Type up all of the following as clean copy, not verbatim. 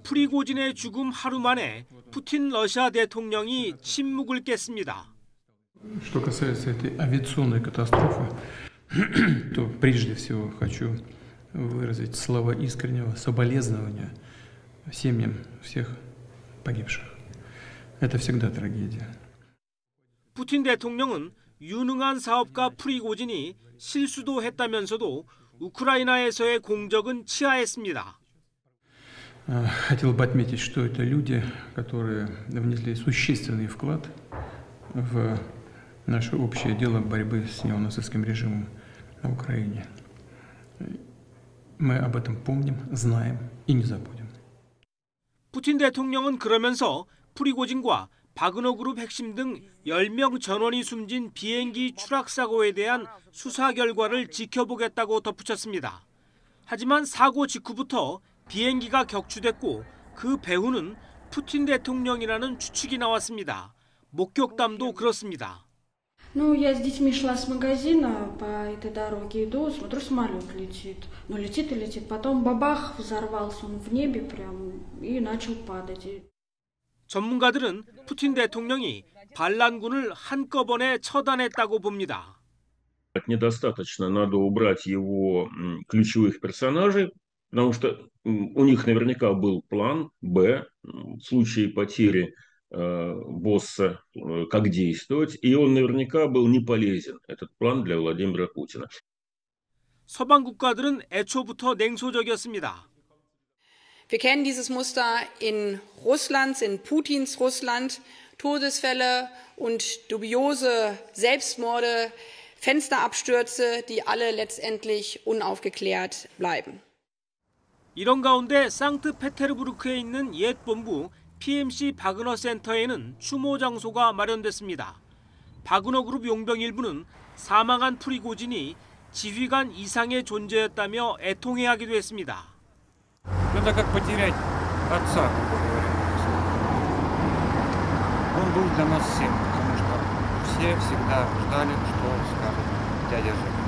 프리고진의 죽음 하루 만에 푸틴 러시아 대통령이 침묵을 깼습니다. Что касается этой авиационной катастрофы, то прежде всего хочу выразить слова искреннего соболезнования семьям всех погибших. Это всегда трагедия. 푸틴 대통령은 유능한 사업가 프리고진이 실수도 했다면서도 우크라이나에서의 공적은 치하했습니다. Хотел бы отметить, что это люди, которые внесли существенный вклад в наше общее дело борьбы с неонацистским режимом на Украине. Мы об этом помним, знаем и не забудем. 푸틴 대통령은 그러면서 프리고진과 바그너 그룹 핵심 등 10명 전원이 숨진 비행기 추락 사고에 대한 수사 결과를 지켜보겠다고 덧붙였습니다. 하지만 사고 직후부터 비행기가 격추됐고 그 배후는 푸틴 대통령이라는 추측이 나왔습니다. 목격담도 그렇습니다. Ну, я с детьми шла с магазина, по этой дороге иду, смотрю, самолет летит. Ну, летит и летит. Потом бабах, взорвался он в небе прям и начал падать. 전문가들은 푸틴 대통령이 반란군을 한꺼번에 처단했다고 봅니다. Недостаточно, надо убрать его ключевых персонажей, потому что у них наверняка был план «Б» в случае потери босса, как действовать, и он наверняка был не полезен, этот план для Владимира Путина. 서방 국가들은 애초부터 냉소적이었습니다. Wir kennen dieses Muster in Russlands, in Putins Russland, Todesfälle und dubiose Selbstmorde, Fensterabstürze, die alle letztendlich unaufgeklärt bleiben. 이런 가운데 상트페테르부르크에 있는 옛 본부 PMC 바그너 센터에는 추모 장소가 마련됐습니다. 바그너 그룹 용병 일부는 사망한 프리고진이 지휘관 이상의 존재였다며 애통해하기도 했습니다. Это как потерять отца, как говорится. Он был для нас всем, потому что все всегда ждали, что скажет дядя Женя.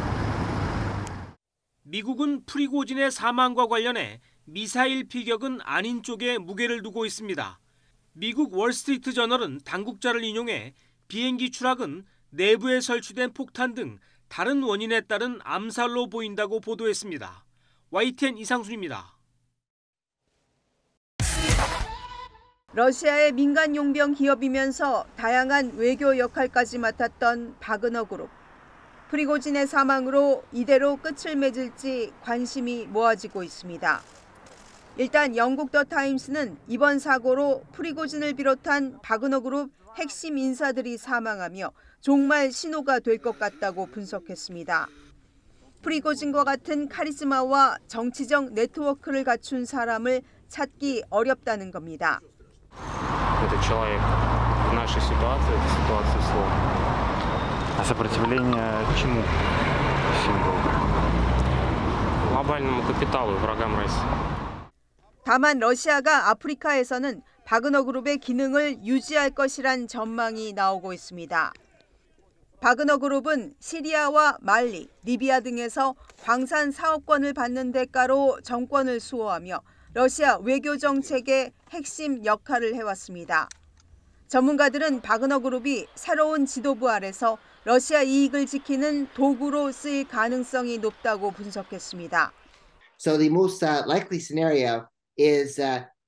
미국은 프리고진의 사망과 관련해 미사일 피격은 아닌 쪽에 무게를 두고 있습니다. 미국 월스트리트 저널은 당국자를 인용해 비행기 추락은 내부에 설치된 폭탄 등 다른 원인에 따른 암살로 보인다고 보도했습니다. YTN 이상순입니다. 러시아의 민간 용병 기업이면서 다양한 외교 역할까지 맡았던 바그너 그룹. 프리고진의 사망으로 이대로 끝을 맺을지 관심이 모아지고 있습니다. 일단 영국 더 타임스는 이번 사고로 프리고진을 비롯한 바그너 그룹 핵심 인사들이 사망하며 종말 신호가 될 것 같다고 분석했습니다. 프리고진과 같은 카리스마와 정치적 네트워크를 갖춘 사람을 찾기 어렵다는 겁니다. Этот человек в нашей ситуации, это ситуация сложная. А сопротивление чему символ? Глобальному капиталу и врагам России. 다만 러시아가 아프리카에서는 바그너 그룹의 기능을 유지할 것이란 전망이 나오고 있습니다. 바그너 그룹은 시리아와 말리, 리비아 등에서 광산 사업권을 받는 대가로 정권을 수호하며 러시아 외교 정책의 핵심 역할을 해왔습니다. 전문가들은 바그너 그룹이 새로운 지도부 아래서 러시아 이익을 지키는 도구로 쓰일 가능성이 높다고 분석했습니다. So the most likely scenario is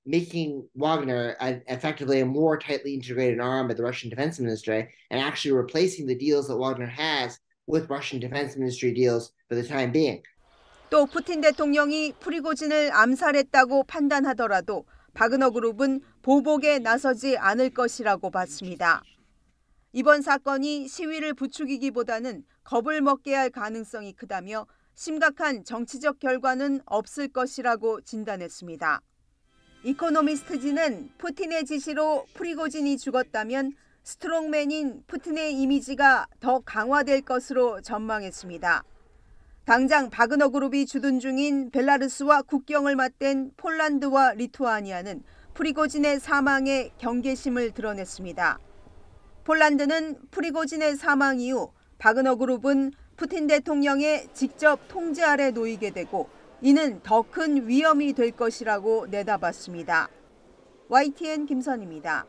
making Wagner effectively a more tightly integrated arm of the Russian Defense Ministry and actually replacing the deals that Wagner has with Russian Defense Ministry deals for the time being. 또 푸틴 대통령이 프리고진을 암살했다고 판단하더라도 바그너 그룹은 보복에 나서지 않을 것이라고 봤습니다. 이번 사건이 시위를 부추기기보다는 겁을 먹게 할 가능성이 크다며 심각한 정치적 결과는 없을 것이라고 진단했습니다. 이코노미스트지는 푸틴의 지시로 프리고진이 죽었다면 스트롱맨인 푸틴의 이미지가 더 강화될 것으로 전망했습니다. 당장 바그너 그룹이 주둔 중인 벨라루스와 국경을 맞댄 폴란드와 리투아니아는 프리고진의 사망에 경계심을 드러냈습니다. 폴란드는 프리고진의 사망 이후 바그너 그룹은 푸틴 대통령의 직접 통제 아래 놓이게 되고 이는 더 큰 위험이 될 것이라고 내다봤습니다. YTN 김선입니다.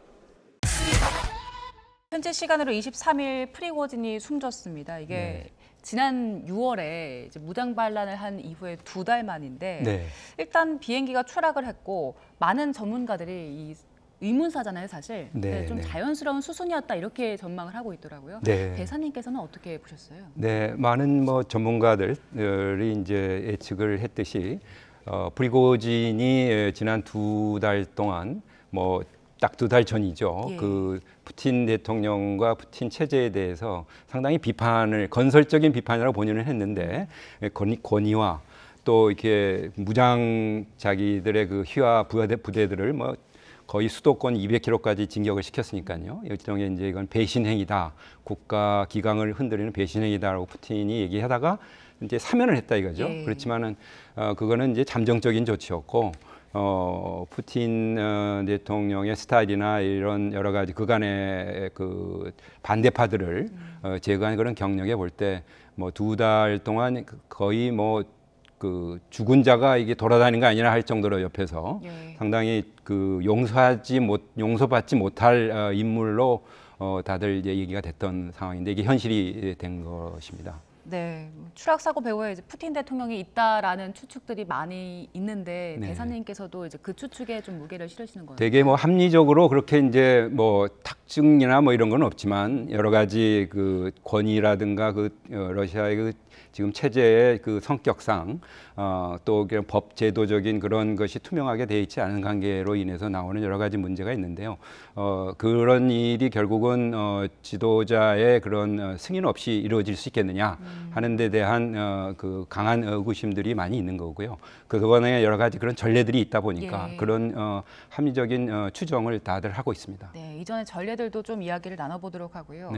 현재 시간으로 23일 프리고진이 숨졌습니다. 이게 지난 6월에 이제 무장 반란을 한 이후에 2달 만인데 일단 비행기가 추락을 했고 많은 전문가들이 이 의문사잖아요, 사실. 좀 자연스러운 수순이었다 이렇게 전망을 하고 있더라고요. 대사님께서는 어떻게 보셨어요? 네, 많은 뭐 전문가들이 이제 예측을 했듯이 프리고진이 지난 2달 동안 뭐 딱 2달 전이죠. 그 푸틴 대통령과 푸틴 체제에 대해서 상당히 건설적인 비판이라고 본인은 했는데 권위와 또 이렇게 무장 자기들의 그 휘하 부대들을 뭐 거의 수도권 200km까지 진격을 시켰으니까요. 일종의 이제 이건 배신 행위다, 국가 기강을 흔들리는 배신 행위다라고 푸틴이 얘기하다가 이제 사면을 했다 이거죠. 그렇지만은 그거는 이제 잠정적인 조치였고. 푸틴 대통령의 스타일이나 이런 여러 가지 그간의 그 반대파들을 제거한 그런 경력에 볼 때 뭐 2달 동안 거의 뭐 그 죽은 자가 이게 돌아다니는 거 아니냐 할 정도로 옆에서 상당히 그 용서받지 못할 인물로 다들 이제 얘기가 됐던 상황인데 이게 현실이 된 것입니다. 네, 추락 사고 배후에 이제 푸틴 대통령이 있다라는 추측들이 많이 있는데 대사님께서도 이제 그 추측에 좀 무게를 실으시는 거예요. 되게 뭐 합리적으로 그렇게 이제 뭐 탁증이나 뭐 이런 건 없지만 여러 가지 그 권위라든가 그 러시아의 그 지금 체제의 그 성격상 또 법 제도적인 그런 것이 투명하게 돼 있지 않은 관계로 인해서 나오는 여러 가지 문제가 있는데요. 그런 일이 결국은 지도자의 그런 승인 없이 이루어질 수 있겠느냐 하는 데 대한 그 강한 의구심들이 많이 있는 거고요. 그동안에 여러 가지 그런 전례들이 있다 보니까 그런 합리적인 추정을 다들 하고 있습니다. 네, 이전에 전례들도 좀 이야기를 나눠보도록 하고요.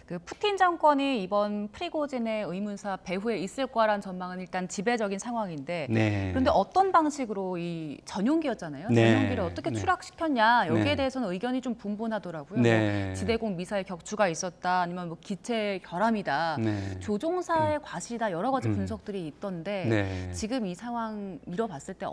그 푸틴 정권이 이번 프리고진의 의문사 배후에 있을 거라는 전망은 일단 지배적인 상황인데 그런데 어떤 방식으로 이 전용기였잖아요. 전용기를 어떻게 추락시켰냐 여기에 대해서는 의견이 좀 분분하더라고요. 뭐 지대공 미사일 격추가 있었다 아니면 뭐 기체 결함이다 조종사의 과실이다 여러 가지 분석들이 있던데 지금 이 상황 미뤄봤을 때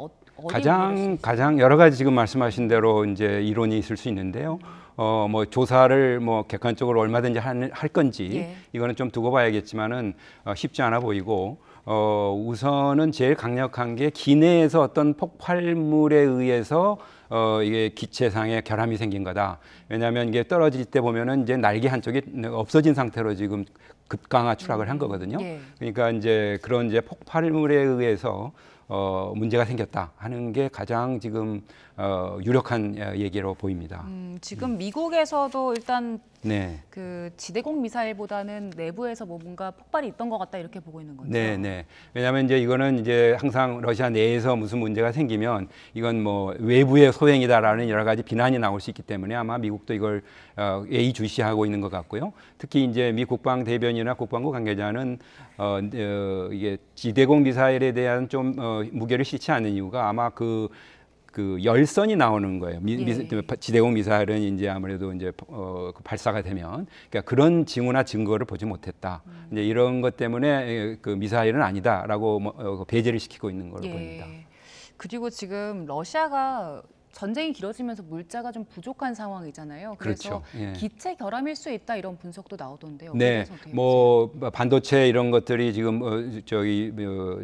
가장 여러 가지 지금 말씀하신 대로 이제 이론이 있을 수 있는데요. 뭐 조사를 뭐 객관적으로 얼마든지 할 건지 이거는 좀 두고 봐야겠지만은 쉽지 않아 보이고 우선은 제일 강력한 게 기내에서 어떤 폭발물에 의해서 이게 기체상에 결함이 생긴 거다. 왜냐하면 이게 떨어질 때 보면은 이제 날개 한쪽이 없어진 상태로 지금 급강하 추락을 한 거거든요. 그러니까 이제 그런 이제 폭발물에 의해서 문제가 생겼다 하는 게 가장 지금 유력한 얘기로 보입니다. 지금 미국에서도 일단 그 지대공 미사일보다는 내부에서 뭔가 폭발이 있던 것 같다 이렇게 보고 있는 거죠. 네. 왜냐하면 이제 이거는 이제 항상 러시아 내에서 무슨 문제가 생기면 이건 뭐 외부의 소행이다라는 여러 가지 비난이 나올 수 있기 때문에 아마 미국도 이걸 예의주시하고 있는 것 같고요. 특히 이제 미 국방 대변인이나 국방부 관계자는 이게 지대공 미사일에 대한 좀 무게를 싣지 않는 이유가 아마 그 열선이 나오는 거예요. 지대공 미사일은 이제 아무래도 이제 발사가 되면 그러니까 그런 징후나 증거를 보지 못했다. 이제 이런 것 때문에 그 미사일은 아니다라고 배제를 시키고 있는 걸로 보입니다. 그리고 지금 러시아가 전쟁이 길어지면서 물자가 좀 부족한 상황이잖아요. 그래서 기체 결함일 수 있다 이런 분석도 나오던데요. 뭐 반도체 이런 것들이 지금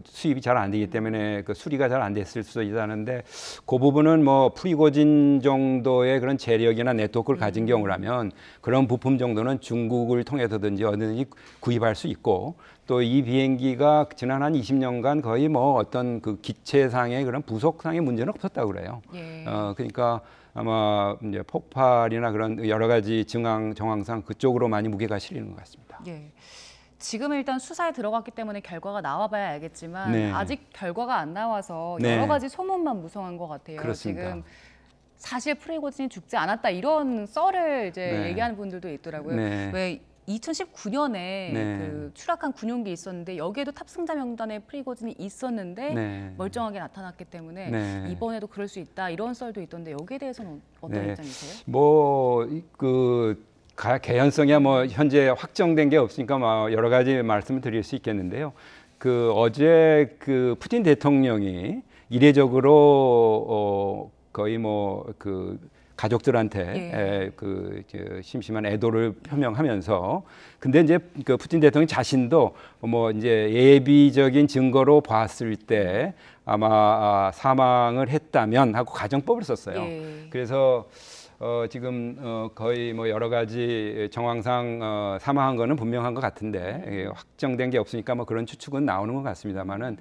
수입이 잘 안 되기 때문에 그 수리가 잘 안 됐을 수도 있다는데 그 부분은 뭐 프리고진 정도의 그런 재력이나 네트워크를 가진 경우라면 그런 부품 정도는 중국을 통해서든지 어디든지 구입할 수 있고 또 이 비행기가 지난 한 20년간 거의 뭐 어떤 그 기체상의 그런 부속상의 문제는 없었다고 그래요. 그러니까 아마 이제 폭발이나 그런 여러 가지 정황상 그쪽으로 많이 무게가 실리는 것 같습니다. 지금 일단 수사에 들어갔기 때문에 결과가 나와봐야 알겠지만 아직 결과가 안 나와서 여러 가지 소문만 무성한 것 같아요. 그렇습니다. 지금 사실 프리고진이 죽지 않았다 이런 썰을 이제 얘기하는 분들도 있더라고요. 왜 2019년에 그 추락한 군용기 있었는데 여기에도 탑승자 명단에 프리고진이 있었는데 멀쩡하게 나타났기 때문에 이번에도 그럴 수 있다 이런 썰도 있던데 여기에 대해서는 어떤 입장이세요? 뭐 그 개연성이야 뭐 현재 확정된 게 없으니까 뭐 여러 가지 말씀을 드릴 수 있겠는데요. 그 어제 그 푸틴 대통령이 이례적으로 거의 뭐 그 가족들한테 그 심심한 애도를 표명하면서 근데 이제 그 푸틴 대통령 자신도 뭐 이제 예비적인 증거로 봤을 때 아마 사망을 했다면 하고 가정법을 썼어요. 그래서 지금 거의 뭐 여러 가지 정황상 사망한 거는 분명한 것 같은데 확정된 게 없으니까 뭐 그런 추측은 나오는 것 같습니다만은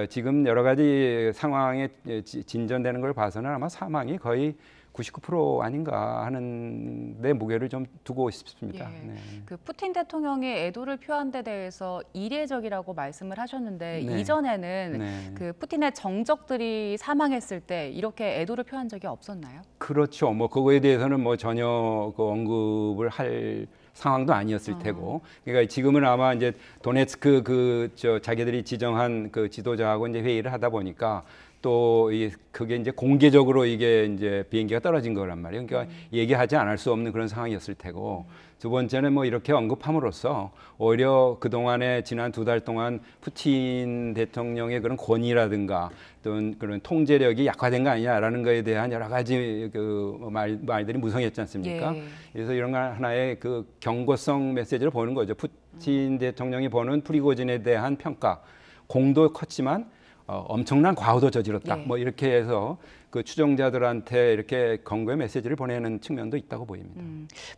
지금 여러 가지 상황에 진전되는 걸 봐서는 아마 사망이 거의 99% 아닌가 하는 데 무게를 좀 두고 싶습니다. 네. 그 푸틴 대통령이 애도를 표한 데 대해서 이례적이라고 말씀을 하셨는데 이전에는 그 푸틴의 정적들이 사망했을 때 이렇게 애도를 표한 적이 없었나요? 그렇죠. 뭐 그거에 대해서는 뭐 전혀 그 언급을 할 상황도 아니었을 테고, 그러니까 지금은 아마 이제 도네츠크 자기들이 지정한 그 지도자하고 이제 회의를 하다 보니까 또 그게 이제 공개적으로 이게 이제 비행기가 떨어진 거란 말이에요. 그러니까 얘기하지 않을 수 없는 그런 상황이었을 테고, 두 번째는 뭐 이렇게 언급함으로써 오히려 그 동안에 지난 2달 동안 푸틴 대통령의 그런 권위라든가 또는 그런 통제력이 약화된 거 아니냐라는 거에 대한 여러 가지 그 말들이 무성했지 않습니까? 그래서 이런 하나의 그 경고성 메시지를 보는 거죠. 푸틴 대통령이 보는 프리고진에 대한 평가, 공도 컸지만 엄청난 과오도 저질렀다. 뭐 이렇게 해서 그 추종자들한테 이렇게 경고의 메시지를 보내는 측면도 있다고 보입니다.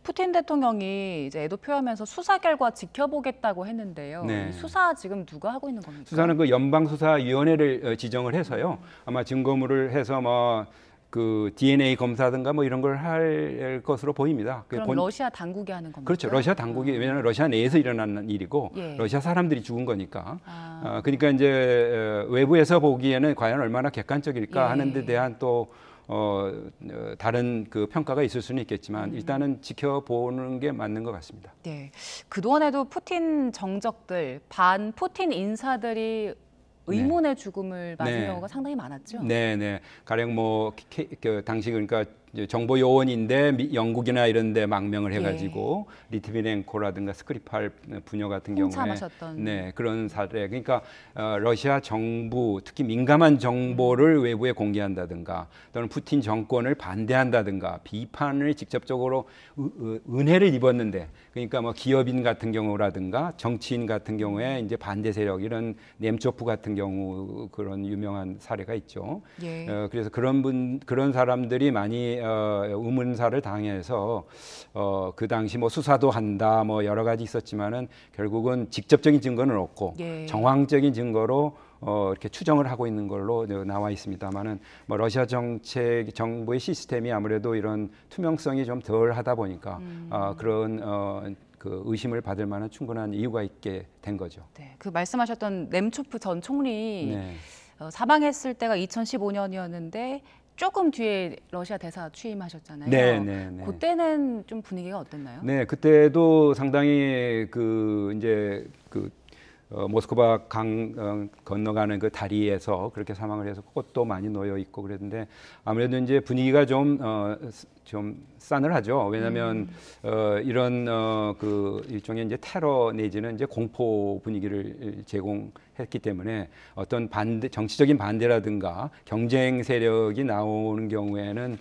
푸틴 대통령이 이제 애도 표하면서 수사 결과 지켜보겠다고 했는데요. 수사 지금 누가 하고 있는 겁니까? 수사는 그 연방수사위원회를 지정을 해서요. 아마 증거물을 해서 뭐 그 DNA 검사든가 뭐 이런 걸 할 것으로 보입니다. 그럼 러시아 당국이 하는 겁니까? 그렇죠. 러시아 당국이 왜냐하면 러시아 내에서 일어나는 일이고 러시아 사람들이 죽은 거니까. 그러니까 이제 외부에서 보기에는 과연 얼마나 객관적일까 하는 데 대한 또 다른 그 평가가 있을 수는 있겠지만 일단은 지켜보는 게 맞는 것 같습니다. 네. 그동안에도 푸틴 정적들, 반 푸틴 인사들이 의문의 죽음을 맞은 경우가 상당히 많았죠. 네. 가령 뭐 당시 그러니까 정보 요원인데 영국이나 이런 데 망명을 해가지고 리트비넨코라든가 스크리팔 부녀 같은 경우에 그런 사례. 그러니까 러시아 정부 특히 민감한 정보를 외부에 공개한다든가 또는 푸틴 정권을 반대한다든가 비판을 직접적으로 은혜를 입었는데 그러니까 뭐 기업인 같은 경우라든가 정치인 같은 경우에 이제 반대 세력 이런 넴초프 같은 경우 그런 유명한 사례가 있죠. 그래서 그런 사람들이 많이 의문사를 당해서 그 당시 뭐 수사도 한다 뭐 여러 가지 있었지만은 결국은 직접적인 증거는 없고 정황적인 증거로 이렇게 추정을 하고 있는 걸로 나와 있습니다만은 뭐 러시아 정부의 시스템이 아무래도 이런 투명성이 좀 덜 하다 보니까 그런 그 의심을 받을 만한 충분한 이유가 있게 된 거죠. 네, 그 말씀하셨던 넴초프 전 총리 사망했을 때가 2015년이었는데 조금 뒤에 러시아 대사 취임하셨잖아요. 네. 그때는 좀 분위기가 어땠나요? 네, 그때도 상당히 그 이제 그 모스크바 강 건너가는 그 다리에서 그렇게 사망을 해서 꽃도 많이 놓여 있고 그랬는데 아무래도 이제 분위기가 좀 싸늘하죠. 왜냐하면 이런 그 일종의 이제 테러 내지는 이제 공포 분위기를 제공했기 때문에 어떤 정치적인 반대라든가 경쟁 세력이 나오는 경우에는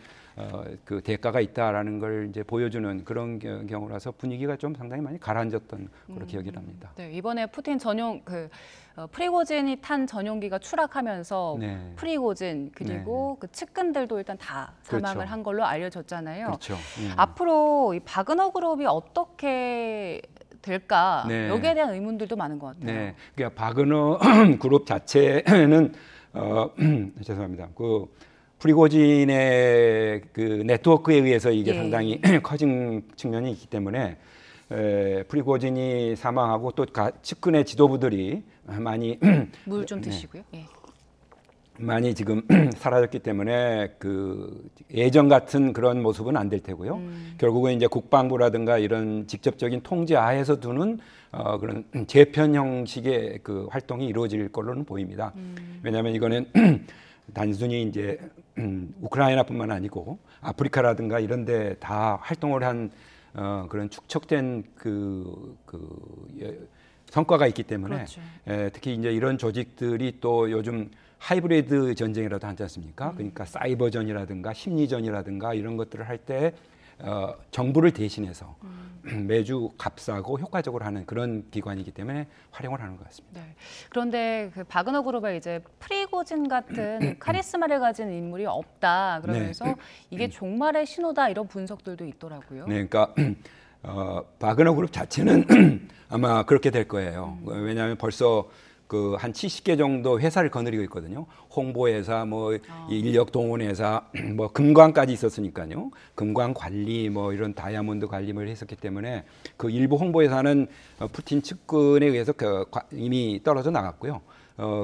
그 대가가 있다라는 걸 이제 보여주는 그런 경우라서 분위기가 좀 상당히 많이 가라앉았던 그런 기억이 납니다. 네, 이번에 푸틴 전용 프리고진이 탄 전용기가 추락하면서 프리고진 그리고 그 측근들도 일단 다 사망을 한 걸로 알려졌잖아요. 그렇죠. 앞으로 이 바그너 그룹이 어떻게 될까 여기에 대한 의문들도 많은 것 같아요. 네, 그러니까 바그너 그룹 자체는 죄송합니다. 그 프리고진의 그 네트워크에 의해서 이게 상당히 커진 측면이 있기 때문에 프리고진이 사망하고 또 측근의 지도부들이 많이 물 좀 드시고요. 많이 지금 사라졌기 때문에 그 예전 같은 그런 모습은 안 될 테고요. 결국은 이제 국방부라든가 이런 직접적인 통제 하에서 두는 그런 재편 형식의 그 활동이 이루어질 걸로는 보입니다. 왜냐하면 이거는 단순히 이제 우크라이나뿐만 아니고 아프리카라든가 이런 데 다 활동을 한 그런 축적된 성과가 있기 때문에 그렇죠. 특히 이제 이런 조직들이 또 요즘 하이브리드 전쟁이라도 하지 않습니까? 그러니까 사이버전이라든가 심리전이라든가 이런 것들을 할 때 정부를 대신해서 매주 값싸고 효과적으로 하는 그런 기관이기 때문에 활용을 하는 것 같습니다. 네. 그런데 그 바그너 그룹에 이제 프리고진 같은 카리스마를 가진 인물이 없다 그러면서 네. 이게 종말의 신호다 이런 분석들도 있더라고요. 네, 그러니까 바그너 그룹 자체는 아마 그렇게 될 거예요. 왜냐하면 벌써 그 한 70개 정도 회사를 거느리고 있거든요. 홍보회사, 뭐 인력 동원회사, 뭐 금광까지 있었으니까요. 금광 관리, 뭐 이런 다이아몬드 관리를 했었기 때문에 그 일부 홍보회사는 푸틴 측근에 의해서 이미 떨어져 나갔고요.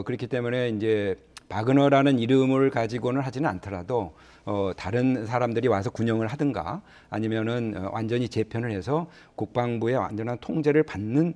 그렇기 때문에 이제 바그너라는 이름을 가지고는 하지는 않더라도 다른 사람들이 와서 군용을 하든가 아니면은 완전히 재편을 해서 국방부의 완전한 통제를 받는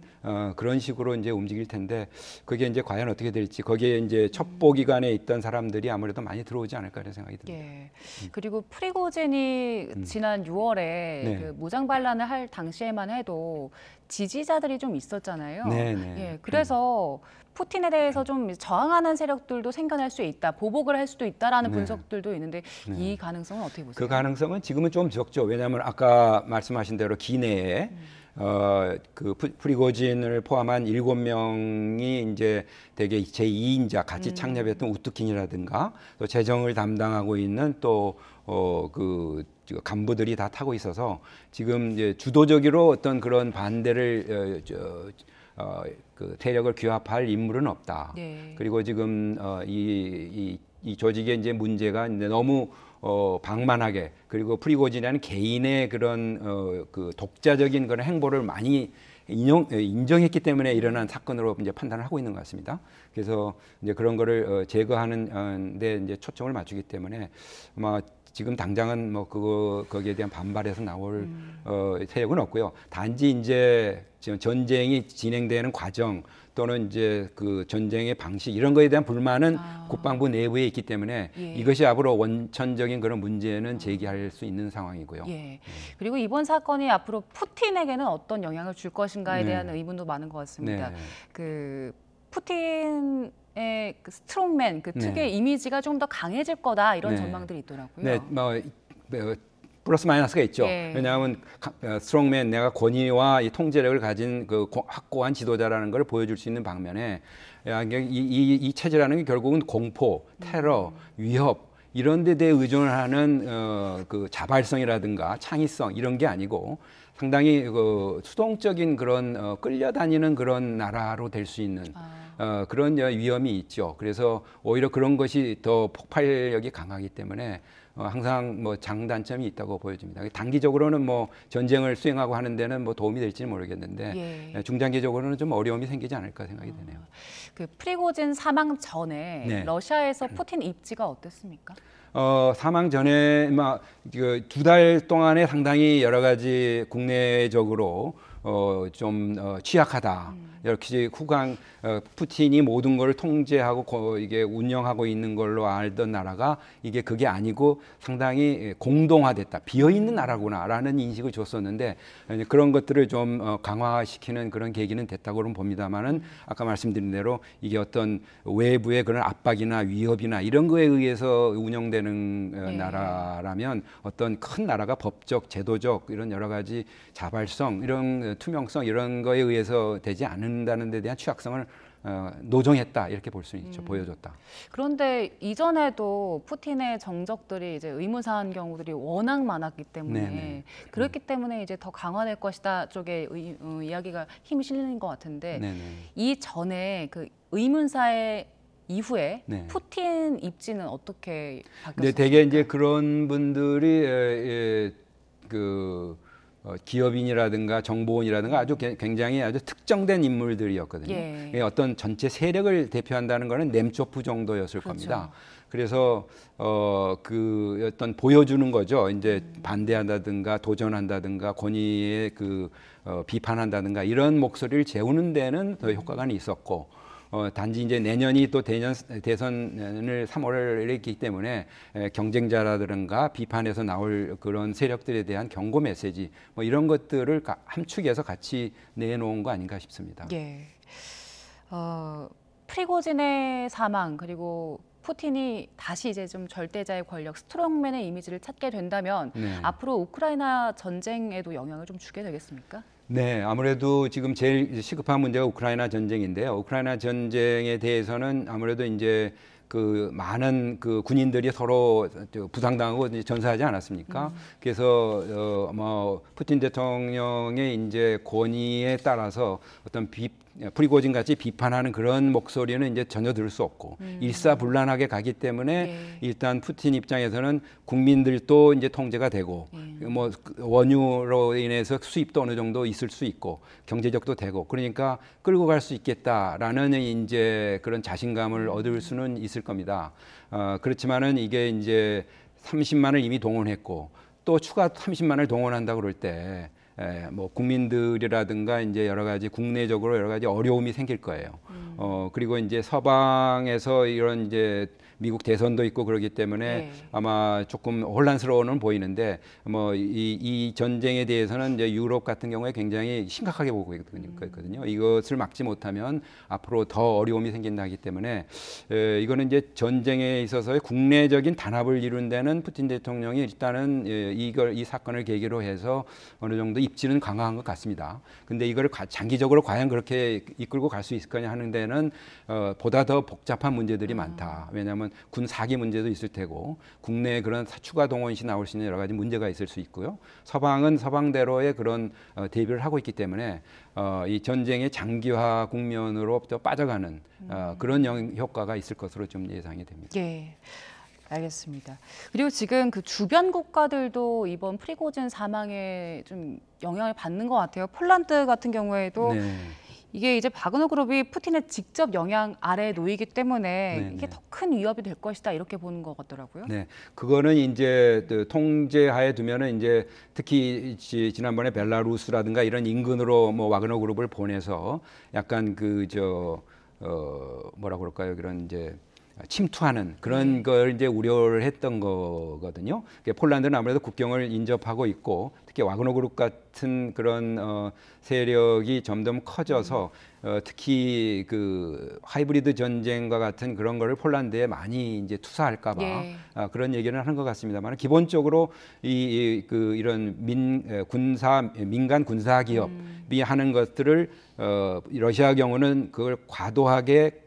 그런 식으로 이제 움직일 텐데 그게 이제 과연 어떻게 될지 거기에 이제 첩보 기관에 있던 사람들이 아무래도 많이 들어오지 않을까 이런 생각이 듭니다. 예. 그리고 프리고진이 지난 6월에 네. 그 무장 반란을 할 당시에만 해도 지지자들이 좀 있었잖아요. 네, 네. 예. 그래서 푸틴에 대해서 좀 저항하는 세력들도 생겨날 수 있다, 보복을 할 수도 있다라는 네. 분석들도 있는데 이 가능성은 어떻게 보세요? 그 가능성은 지금은 좀 적죠. 왜냐하면 아까 말씀하신 대로 기내에 그 프리고진을 포함한 7명이 이제 되게 제2인자 같이 창립했던 우트킨이라든가 또 재정을 담당하고 있는 또 그 간부들이 다 타고 있어서 지금 이제 주도적으로 어떤 그런 반대를 그 세력을 규합할 인물은 없다. 네. 그리고 지금 이 조직의 이제 문제가 이제 너무 방만하게 그리고 프리고진이라는 개인의 그런 그 독자적인 그런 행보를 많이 인정했기 때문에 일어난 사건으로 이제 판단을 하고 있는 것 같습니다. 그래서 이제 그런 거를 제거하는 데 이제 초점을 맞추기 때문에 아마 지금 당장은 뭐 거기에 대한 반발에서 나올 세력은 없고요. 단지 이제 지금 전쟁이 진행되는 과정 또는 이제 그 전쟁의 방식 이런 거에 대한 불만은 국방부 내부에 있기 때문에 예. 이것이 앞으로 원천적인 그런 문제는 제기할 수 있는 상황이고요. 예. 그리고 이번 사건이 앞으로 푸틴에게는 어떤 영향을 줄 것인가에 대한 의문도 많은 것 같습니다. 네. 그 푸틴의 그 스트롱맨 그 특유의 네. 이미지가 좀 더 강해질 거다 이런 네. 전망들이 있더라고요. 네, 뭐 플러스 마이너스가 있죠. 예. 왜냐하면 스트롱맨 내가 권위와 이 통제력을 가진 그 확고한 지도자라는 걸 보여줄 수 있는 방면에 이 체제라는 게 결국은 공포, 테러, 위협 이런 데 대해 의존을 하는 그 자발성이라든가 창의성 이런 게 아니고 상당히 그 수동적인 그런 끌려다니는 그런 나라로 될 수 있는 그런 위험이 있죠. 그래서 오히려 그런 것이 더 폭발력이 강하기 때문에 항상 뭐 장단점이 있다고 보여집니다. 단기적으로는 뭐 전쟁을 수행하고 하는 데는 뭐 도움이 될지는 모르겠는데 예. 중장기적으로는 좀 어려움이 생기지 않을까 생각이 되네요. 그 프리고진 사망 전에 네. 러시아에서 푸틴 입지가 어땠습니까? 사망 전에 막 두 달 동안에 상당히 여러 가지 국내적으로 좀 취약하다. 이렇게 후강 푸틴이 모든 걸 통제하고 이게 운영하고 있는 걸로 알던 나라가 이게 그게 아니고 상당히 공동화됐다. 비어 있는 나라구나라는 인식을 줬었는데 그런 것들을 좀 강화시키는 그런 계기는 됐다고는 봅니다만은 아까 말씀드린 대로 이게 어떤 외부의 그런 압박이나 위협이나 이런 거에 의해서 운영되는 나라라면 어떤 큰 나라가 법적, 제도적 이런 여러 가지 자발성, 이런 투명성 이런 거에 의해서 되지 않는다는 데 대한 취약성을 노정했다 이렇게 볼 수 있죠. 보여줬다. 그런데 이전에도 푸틴의 정적들이 이제 의문사한 경우들이 워낙 많았기 때문에 네네. 그렇기 때문에 이제 더 강화될 것이다 쪽에 이야기가 힘이 실리는 것 같은데 네네. 이 전에 그 의문사의 이후에 네. 푸틴 입지는 어떻게 바뀌었습니까? 네, 대개 이제 그런 분들이 기업인이라든가 정보원이라든가 아주 굉장히 아주 특정된 인물들이었거든요. 예. 어떤 전체 세력을 대표한다는 것은 넴초프 정도였을 그렇죠. 겁니다. 그래서 그 어떤 보여주는 거죠. 이제 반대한다든가 도전한다든가 권위에 비판한다든가 이런 목소리를 재우는 데는 더 효과가 있었고. 단지 이제 내년이 또 대선을 3월에 있기 때문에 경쟁자라든가 비판에서 나올 그런 세력들에 대한 경고 메시지 뭐 이런 것들을 함축해서 같이 내놓은 거 아닌가 싶습니다. 예. 프리고진의 사망 그리고 푸틴이 다시 이제 좀 절대자의 권력, 스트롱맨의 이미지를 찾게 된다면 앞으로 우크라이나 전쟁에도 영향을 좀 주게 되겠습니까? 네, 아무래도 지금 제일 시급한 문제가 우크라이나 전쟁인데요. 우크라이나 전쟁에 대해서는 아무래도 이제 그 많은 그 군인들이 서로 부상당하고 이제 전사하지 않았습니까? 그래서 뭐 푸틴 대통령의 이제 권위에 따라서 어떤 프리고진 같이 비판하는 그런 목소리는 이제 전혀 들을 수 없고 일사불란하게 가기 때문에 일단 푸틴 입장에서는 국민들도 이제 통제가 되고 뭐 원유로 인해서 수입도 어느 정도 있을 수 있고 경제적도 되고 그러니까 끌고 갈 수 있겠다라는 이제 그런 자신감을 얻을 수는 있을 겁니다. 그렇지만은 이게 이제 30만을 이미 동원했고 또 추가 30만을 동원한다고 그럴 때 뭐 국민들이라든가 이제 여러 가지 국내적으로 여러 가지 어려움이 생길 거예요. 그리고 이제 서방에서 이런 이제 미국 대선도 있고 그렇기 때문에 아마 조금 혼란스러워는 보이는데 뭐 이 전쟁에 대해서는 이제 유럽 같은 경우에 굉장히 심각하게 보고 있거든요. 이것을 막지 못하면 앞으로 더 어려움이 생긴다 하기 때문에 이거는 이제 전쟁에 있어서의 국내적인 단합을 이룬 데는 푸틴 대통령이 일단은 이 사건을 계기로 해서 어느 정도 입지는 강화한 것 같습니다. 근데 이걸 장기적으로 과연 그렇게 이끌고 갈 수 있을 거냐 하는 데는 보다 더 복잡한 문제들이 많다. 왜냐하면 군 사기 문제도 있을 테고 국내에 그런 추가 동원 시 나올 수 있는 여러 가지 문제가 있을 수 있고요. 서방은 서방대로의 그런 대비를 하고 있기 때문에 이 전쟁의 장기화 국면으로 또 빠져가는 그런 효과가 있을 것으로 좀 예상이 됩니다. 예. 알겠습니다. 그리고 지금 그 주변 국가들도 이번 프리고진 사망에 좀 영향을 받는 것 같아요. 폴란드 같은 경우에도 이게 이제 바그너 그룹이 푸틴의 직접 영향 아래에 놓이기 때문에 이게 더 큰 위협이 될 것이다 이렇게 보는 것 같더라고요. 네, 그거는 이제 통제하에 두면은 이제 특히 지난번에 벨라루스라든가 이런 인근으로 뭐 와그너 그룹을 보내서 약간 뭐라 그럴까요? 그런 이제 침투하는 그런 걸 이제 우려를 했던 거거든요. 폴란드는 아무래도 국경을 인접하고 있고 특히 와그너 그룹 같은 그런 세력이 점점 커져서 특히 그 하이브리드 전쟁과 같은 그런 거를 폴란드에 많이 이제 투사할까봐 그런 얘기를 하는 것 같습니다만 기본적으로 이런 민간 군사 기업이 하는 것들을 러시아 경우는 그걸 과도하게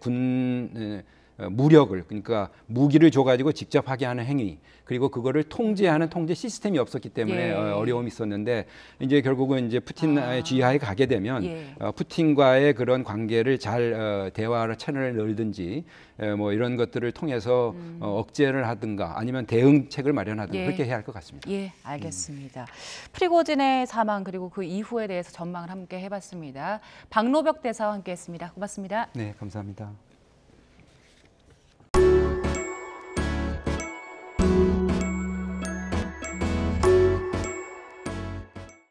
무력을 그러니까 무기를 줘가지고 직접 하게 하는 행위 그리고 그거를 통제하는 통제 시스템이 없었기 때문에 어려움이 있었는데 이제 결국은 이제 푸틴의 지하에 가게 되면 푸틴과의 그런 관계를 잘 대화를 채널을 열든지 뭐 이런 것들을 통해서 억제를 하든가 아니면 대응책을 마련하든가 그렇게 해야 할 것 같습니다. 예, 알겠습니다. 프리고진의 사망 그리고 그 이후에 대해서 전망을 함께 해봤습니다. 박노벽 대사와 함께했습니다. 고맙습니다. 네, 감사합니다.